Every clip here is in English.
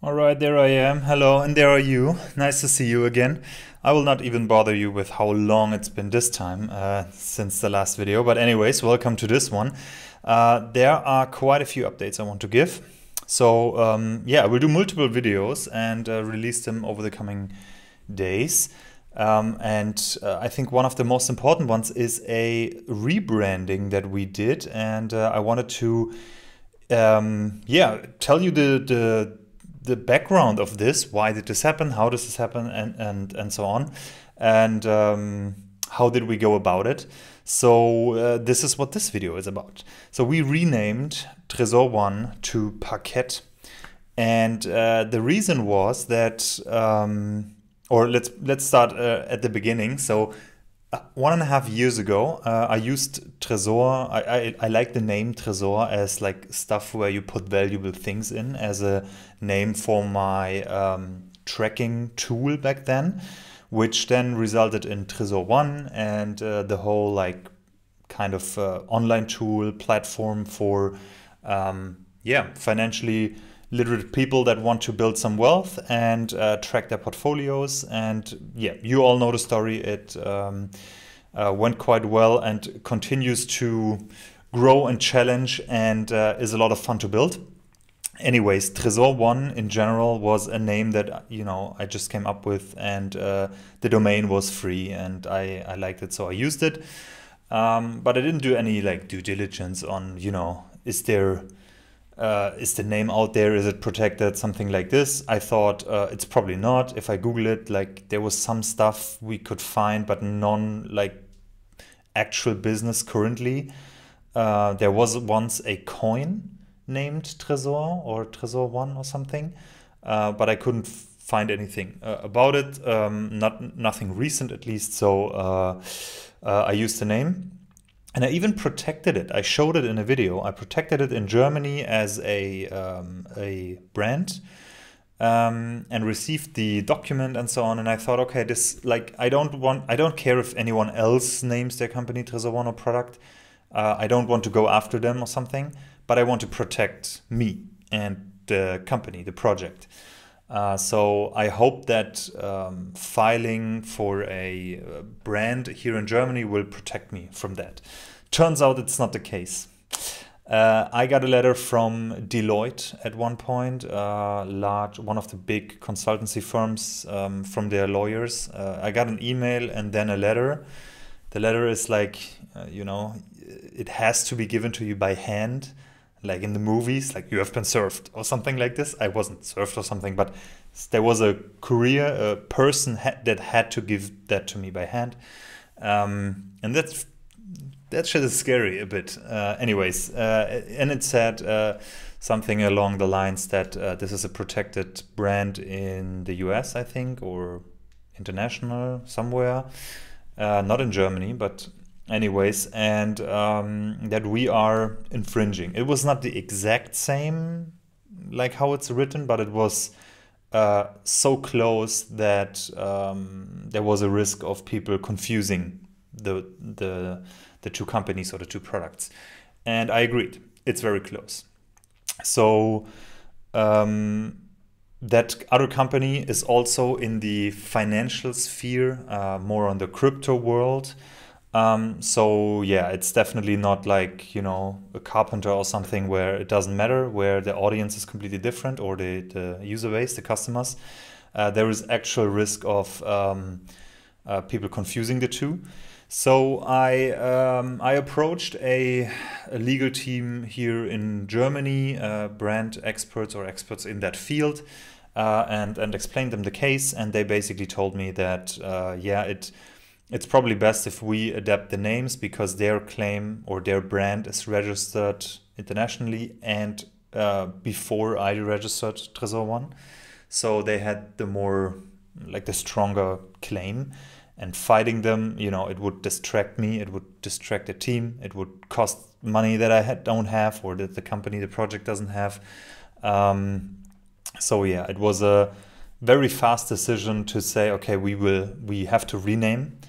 All right, there I am. Hello, and there are you. Nice to see you again. I will not even bother you with how long it's been this time since the last video. But anyways, welcome to this one. There are quite a few updates I want to give. So yeah, we'll do multiple videos and release them over the coming days. I think one of the most important ones is a rebranding that we did. And I wanted to yeah, tell you the background of this, why did this happen, how does this happen, and so on, and how did we go about it. So this is what this video is about. So we renamed Tresor One to Parqet, and the reason was that, or let's start at the beginning. So 1.5 years ago, I used Tresor. I like the name Tresor as like stuff where you put valuable things in, as a name for my tracking tool back then, which then resulted in Tresor One and the whole like kind of online tool platform for yeah, financially literate people that want to build some wealth and track their portfolios. And yeah, you all know the story. It went quite well and continues to grow and challenge and is a lot of fun to build. Anyways, Tresor One in general was a name that, you know, I just came up with, and the domain was free and I liked it, so I used it. But I didn't do any like due diligence on, you know, is the name out there? Is it protected? Something like this. I thought it's probably not. If I Google it, like there was some stuff we could find, but none like actual business currently. There was once a coin named Tresor or Tresor One or something, but I couldn't find anything about it. Nothing recent at least. So I used the name. And I even protected it. I showed it in a video. I protected it in Germany as a brand, and received the document and so on. And I thought, okay, this, like, I don't care if anyone else names their company Tresor One or product. I don't want to go after them or something, but I want to protect me and the company, the project. So I hope that filing for a brand here in Germany will protect me from that. Turns out it's not the case. I got a letter from Deloitte at one point, one of the big consultancy firms, from their lawyers. I got an email and then a letter. The letter is like, you know, it has to be given to you by hand. Like in the movies, like you have been served or something like this. I wasn't served or something, but there was a courier, a person that had to give that to me by hand. And that shit is scary a bit. Anyways, and it said something along the lines that this is a protected brand in the US, I think, or international somewhere. Not in Germany, but anyways, and that we are infringing. It was not the exact same like how it's written, but it was so close that there was a risk of people confusing the two companies or the two products. And I agreed. It's very close. So that other company is also in the financial sphere, more on the crypto world. So yeah, it's definitely not like, you know, a carpenter or something where it doesn't matter, where the audience is completely different, or the user base, the customers. There is actual risk of people confusing the two. So I approached a legal team here in Germany, brand experts or experts in that field, and explained them the case. And they basically told me that yeah, it's probably best if we adapt the names, because their claim or their brand is registered internationally and before I registered Tresor One. So they had the more, like the stronger claim, and fighting them, you know, it would distract me, it would distract the team, it would cost money that I don't have, or that the company, the project doesn't have. So yeah, it was a very fast decision to say, okay, we have to rename.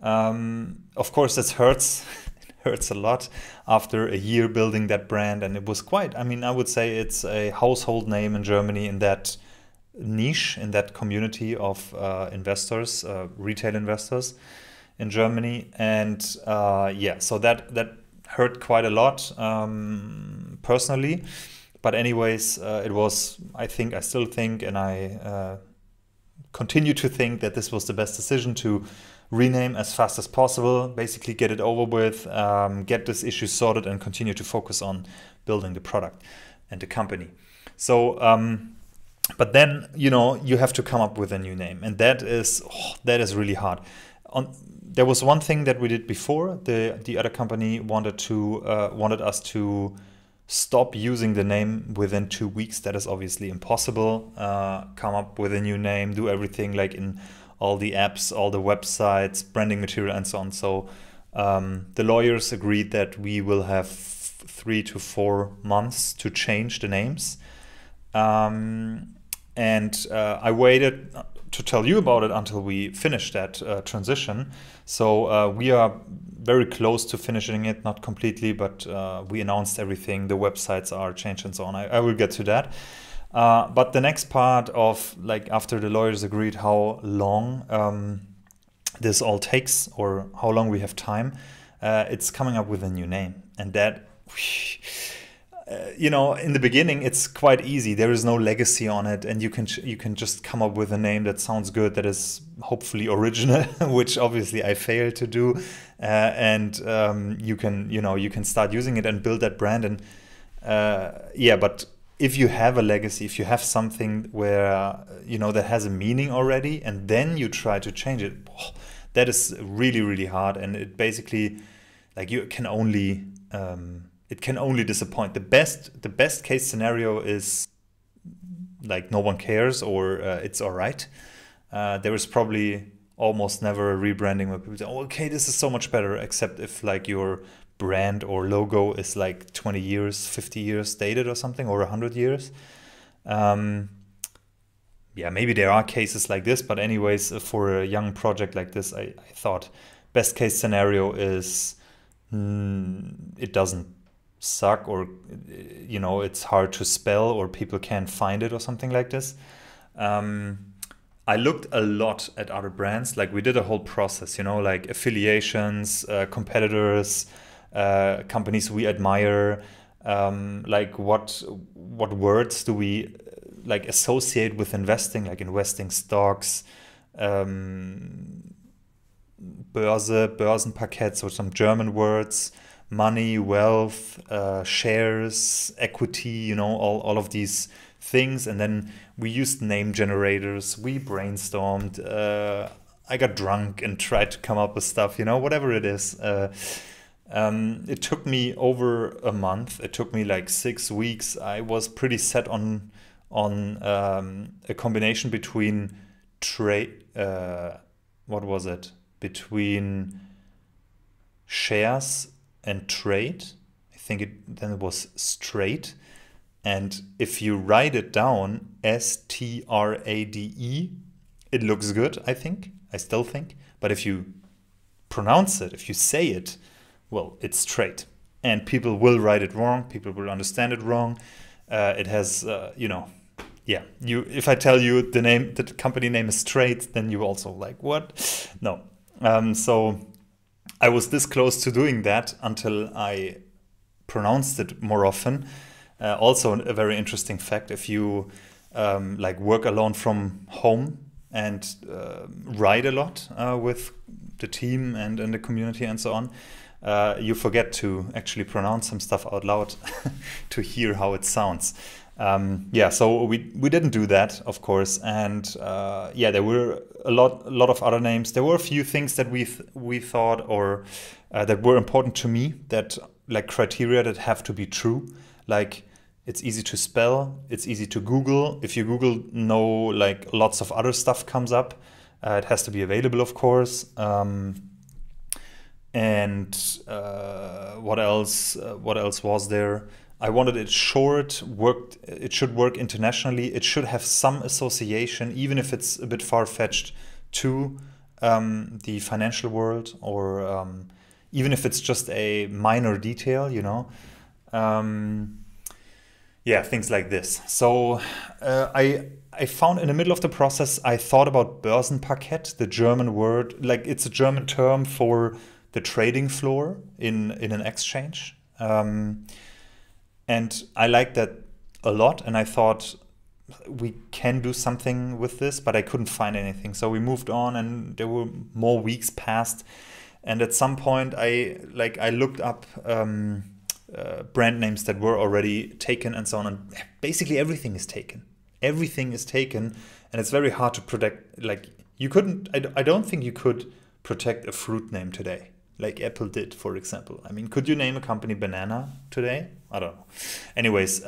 Of course, this hurts. It hurts a lot after a year building that brand. And it was quite, I mean, I would say it's a household name in Germany in that niche, in that community of investors, retail investors in Germany. And yeah, so that hurt quite a lot personally. But anyways, it was, I still think, and I continue to think that this was the best decision to rename as fast as possible, basically get it over with, get this issue sorted, and continue to focus on building the product and the company. So, but then, you know, you have to come up with a new name, and that is really hard. There was one thing that we did before. The other company wanted us to stop using the name within 2 weeks. That is obviously impossible. Come up with a new name, do everything like in all the apps, all the websites, branding material, and so on. So the lawyers agreed that we will have 3 to 4 months to change the names. And I waited to tell you about it until we finished that transition. So we are very close to finishing it, not completely, but we announced everything. The websites are changed and so on. I will get to that. But the next part of, like, after the lawyers agreed how long this all takes, or how long we have time, it's coming up with a new name. And that, you know, in the beginning, it's quite easy. There is no legacy on it, and you can just come up with a name that sounds good, that is hopefully original, which obviously I failed to do. And you can start using it and build that brand. And yeah, but if you have a legacy, if you have something where, you know, that has a meaning already, and then you try to change it, that is really, really hard. And it basically, like, you can only it can only disappoint. The best case scenario is like no one cares, or it's all right. There is probably almost never a rebranding where people say, oh, okay, this is so much better, except if like your brand or logo is like 20 years, 50 years dated or something, or 100 years. Yeah, maybe there are cases like this, but anyways, for a young project like this, I thought best case scenario is it doesn't suck, or, you know, it's hard to spell, or people can't find it or something like this. I looked a lot at other brands. Like, we did a whole process, you know, like affiliations, competitors, companies we admire, like what words do we like associate with investing, like investing stocks, Börsenparkett, so some German words, money, wealth, shares, equity, you know, all of these things. And then we used name generators, we brainstormed, I got drunk and tried to come up with stuff, you know, whatever it is. It took me over a month. It took me like 6 weeks. I was pretty set on a combination between between shares and trade. I think then it was straight. And if you write it down, STRADE, it looks good, I think. I still think. But if you pronounce it, if you say it, well, it's straight. And people will write it wrong. People will understand it wrong. It has, you know, yeah. If I tell you the company name is straight, then you also like, what? No. So I was this close to doing that until I pronounced it more often. Also a very interesting fact, if you like work alone from home and write a lot with the team and in the community and so on, you forget to actually pronounce some stuff out loud to hear how it sounds. Yeah, so we didn't do that, of course, and yeah, there were a lot of other names. There were a few things that we thought, or that were important to me, that like criteria that have to be true, like it's easy to spell, it's easy to Google. If you Google, like lots of other stuff comes up. It has to be available, of course. And what else was there? I wanted it short, it should work internationally. It should have some association, even if it's a bit far-fetched, to the financial world, or even if it's just a minor detail, you know. Yeah, things like this. So I found in the middle of the process, I thought about Börsenparkett, the German word, like it's a German term for the trading floor in an exchange. And I liked that a lot, and I thought we can do something with this, but I couldn't find anything. So we moved on, and there were more weeks passed. And at some point, I looked up brand names that were already taken and so on. And basically everything is taken. Everything is taken, and it's very hard to protect. Like you couldn't, I don't think you could protect a fruit name today, like Apple did, for example. I mean, could you name a company banana today? I don't know. Anyways,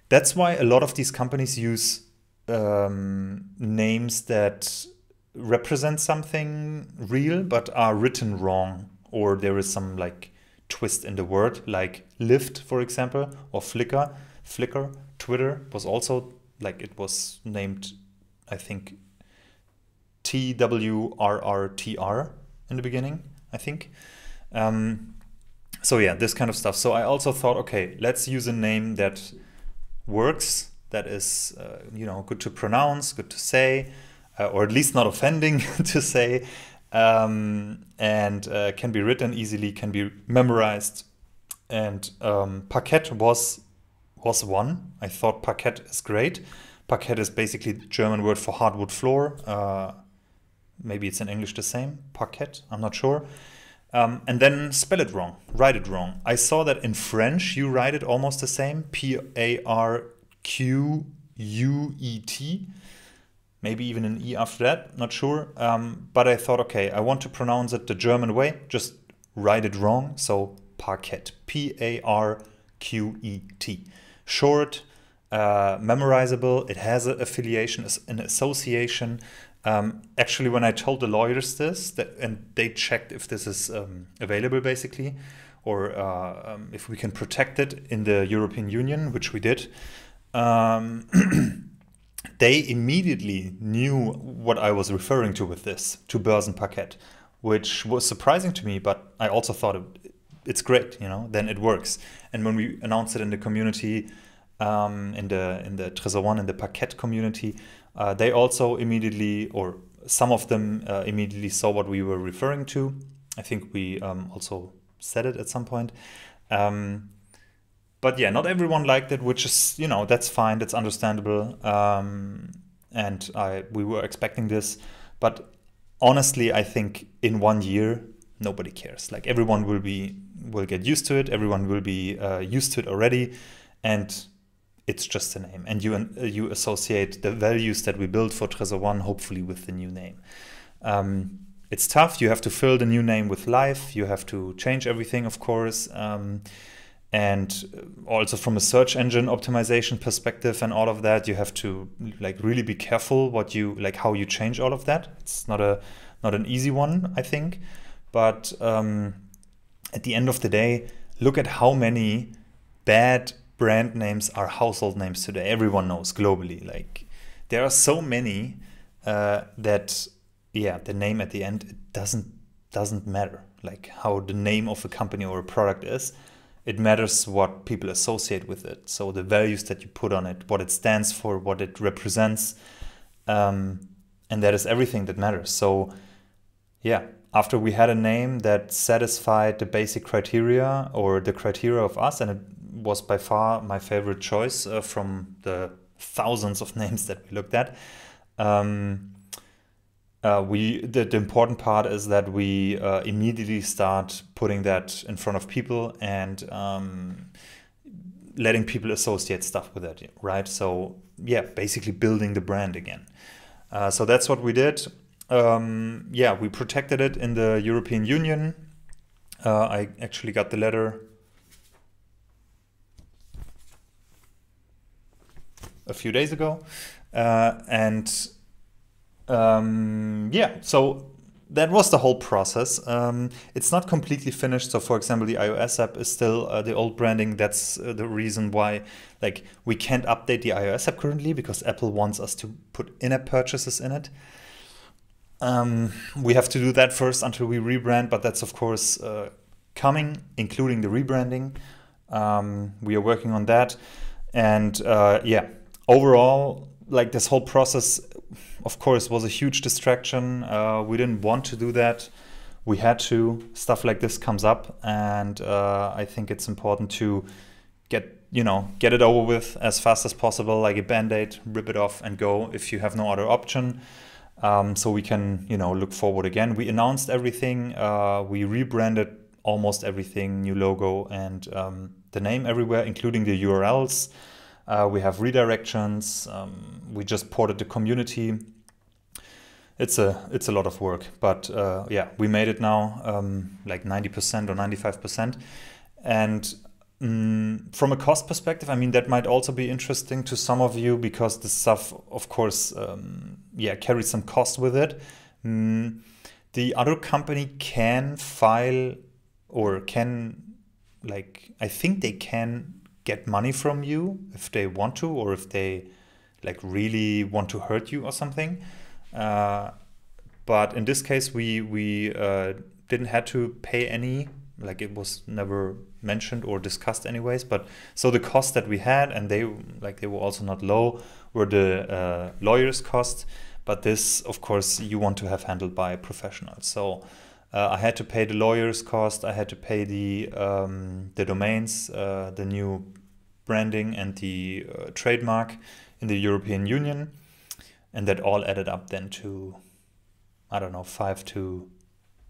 that's why a lot of these companies use names that represent something real but are written wrong, or there is some like twist in the word, like Lyft, for example, or Flickr. Twitter was also like, it was named, I think, TWRRTR in the beginning, I think. So yeah, this kind of stuff. So I also thought, okay, let's use a name that works, that is, you know, good to pronounce, good to say, or at least not offending to say, and can be written easily, can be memorized. And Parqet was one. I thought Parqet is great. Parquet is basically the German word for hardwood floor. Maybe it's in English the same, Parquet, I'm not sure. And then spell it wrong, write it wrong. I saw that in French you write it almost the same, Parquet. Maybe even an E after that, not sure. But I thought, okay, I want to pronounce it the German way, just write it wrong. So Parquet, Parqet. Short, memorizable, it has an affiliation, an association. Actually, when I told the lawyers this, and they checked if this is available basically, or if we can protect it in the European Union, which we did, they immediately knew what I was referring to with this, to Börsenparkett, which was surprising to me, but I also thought it's great, you know, then it works. And when we announced it in the community, in the Tresor One, in the Parqet community, they also immediately, or some of them immediately saw what we were referring to. I think we also said it at some point. But yeah, not everyone liked it, which is, you know, that's fine, that's understandable. And we were expecting this. But honestly, I think in 1 year, nobody cares. Like everyone will get used to it. Everyone will be used to it already. And it's just a name. And you associate the values that we built for Tresor One, hopefully, with the new name. It's tough. You have to fill the new name with life. You have to change everything, of course. And also from a search engine optimization perspective and all of that, you have to like really be careful how you change all of that. It's not an easy one, I think. But at the end of the day, look at how many bad brand names are household names today. Everyone knows globally. Like there are so many that, yeah, the name at the end, it doesn't matter. Like how the name of a company or a product is. It matters what people associate with it. So the values that you put on it, what it stands for, what it represents, and that is everything that matters. So yeah, after we had a name that satisfied the basic criteria or the criteria of us, and it was by far my favorite choice from the thousands of names that we looked at. The important part is that we immediately start putting that in front of people and letting people associate stuff with it, right? So yeah, basically building the brand again. So that's what we did. Yeah, we protected it in the European Union. I actually got the letter a few days ago. Yeah, so that was the whole process. It's not completely finished. So for example, the iOS app is still the old branding. That's the reason why we can't update the iOS app currently, because Apple wants us to put in-app purchases in it. we have to do that first until we rebrand, but that's of course coming, including the rebranding. We are working on that. And yeah, overall, like this whole process, of course, was a huge distraction. We didn't want to do that. We had to. Stuff like this comes up, and I think it's important to get it over with as fast as possible, like a band-aid, rip it off and go if you have no other option. So we can, look forward again. We announced everything. We rebranded almost everything, new logo and the name everywhere, including the URLs. We have redirections. We just ported the community. It's a lot of work, but yeah, we made it now, like 90% or 95%. And from a cost perspective, I mean, that might also be interesting to some of you, because this stuff, of course, carries some cost with it. The other company can file, or I think they can get money from you if they want to, or if they really want to hurt you or something. But in this case, we didn't have to pay any. It was never mentioned or discussed anyways, but so the costs that we had, and they were also not low, were the lawyers' costs, but this, of course, you want to have handled by professionals. So I had to pay the lawyers' cost, I had to pay the domains, the new branding and the trademark in the European Union, and that all added up then to, I don't know, 5,000 to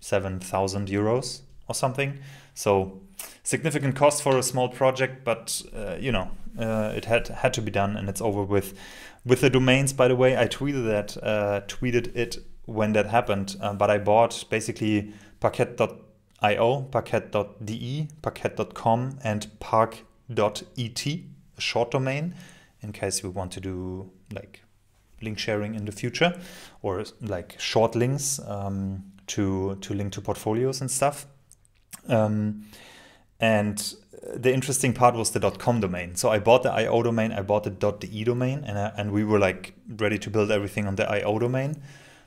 7,000 euros or something. So significant cost for a small project, but it had to be done, and it's over with. With the domains, by the way, I tweeted it when that happened, but I bought basically Parqet.io, Parqet.de, Parqet.com, and Parq.et, a short domain, in case we want to do link sharing in the future, or short links to link to portfolios and stuff. And the interesting part was the .com domain. So I bought the .io domain, I bought the .de domain, and we were ready to build everything on the .io domain,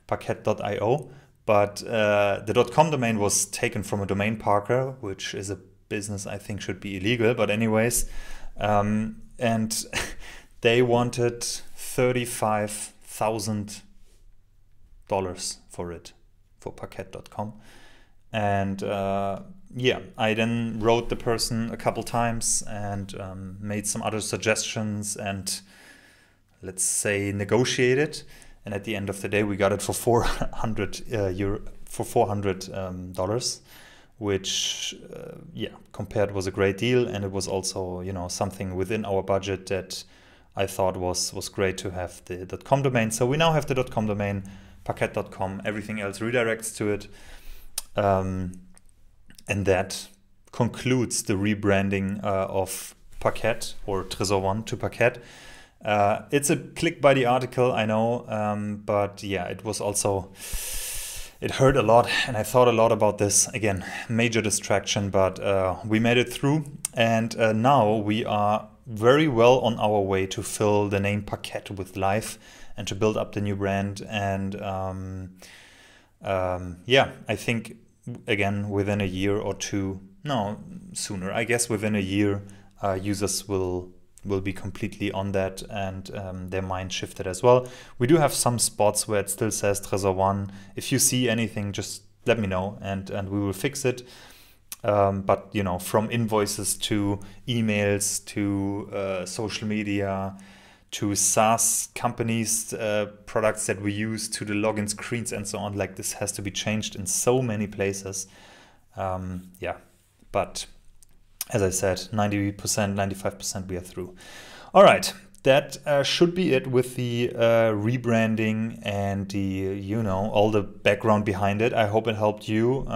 Parqet.io. But the .com domain was taken from a domain parker, which is a business I think should be illegal. But anyways, and they wanted $35,000 for it, for Parqet.com. And yeah, I then wrote the person a couple times and made some other suggestions and, let's say, negotiated. And at the end of the day, we got it for $400, which compared was a great deal. And it was also, something within our budget that I thought was great to have the .com domain. So we now have the .com domain, Parqet.com. Everything else redirects to it. And that concludes the rebranding of Parqet, or Tresor One, to Parqet. It's a click by the article, I know, but yeah, it hurt a lot, and I thought a lot about this. Again, major distraction, but we made it through, and now we are very well on our way to fill the name Parqet with life and to build up the new brand. And I think, again, within a year or two, no, sooner, I guess within a year, users will be completely on that, and their mind shifted as well. We do have some spots where it still says Tresor One. If you see anything, just let me know, and we will fix it. But from invoices to emails to social media to SaaS companies, products that we use, to the login screens and so on, this has to be changed in so many places. But as I said, 90%, 95% we are through. All right, that should be it with the rebranding and the, all the background behind it. I hope it helped you.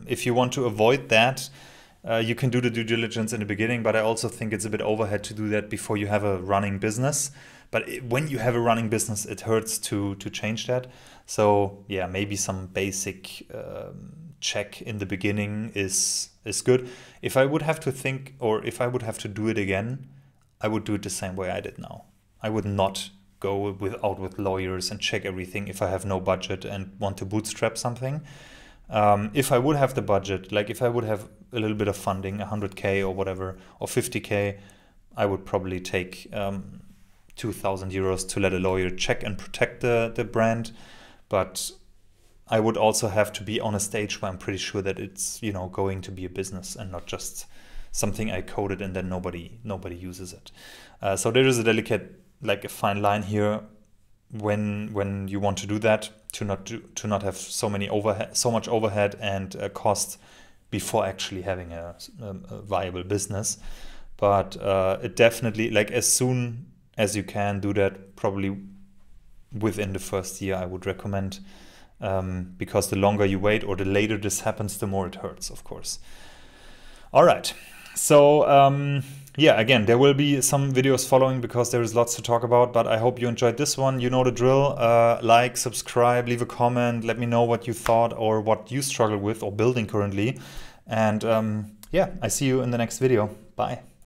If you want to avoid that, you can do the due diligence in the beginning, but I also think it's a bit overhead to do that before you have a running business. But when you have a running business, it hurts to change that. So yeah, maybe some basic check in the beginning is good. If I would have to think, or if I would have to do it again, I would do it the same way I did now. I would not go with lawyers and check everything if I have no budget and want to bootstrap something. If I would have the budget, like if I would have a little bit of funding, 100K or whatever, or 50K, I would probably take 2,000 euros to let a lawyer check and protect the brand. But I would also have to be on a stage where I'm pretty sure that it's, you know, going to be a business and not just something I coded and then nobody uses it. So there is a delicate, like a fine line here when you want to do that, to not have so much overhead and cost before actually having a viable business. But it definitely, like, as soon as you can do that, probably within the first year, I would recommend, because the longer you wait or the later this happens, the more it hurts, of course. All right. So yeah, again, there will be some videos following because there is lots to talk about, but I hope you enjoyed this one. You know the drill. Like, subscribe, leave a comment, let me know what you thought or what you struggle with or building currently. And yeah, I see you in the next video. Bye.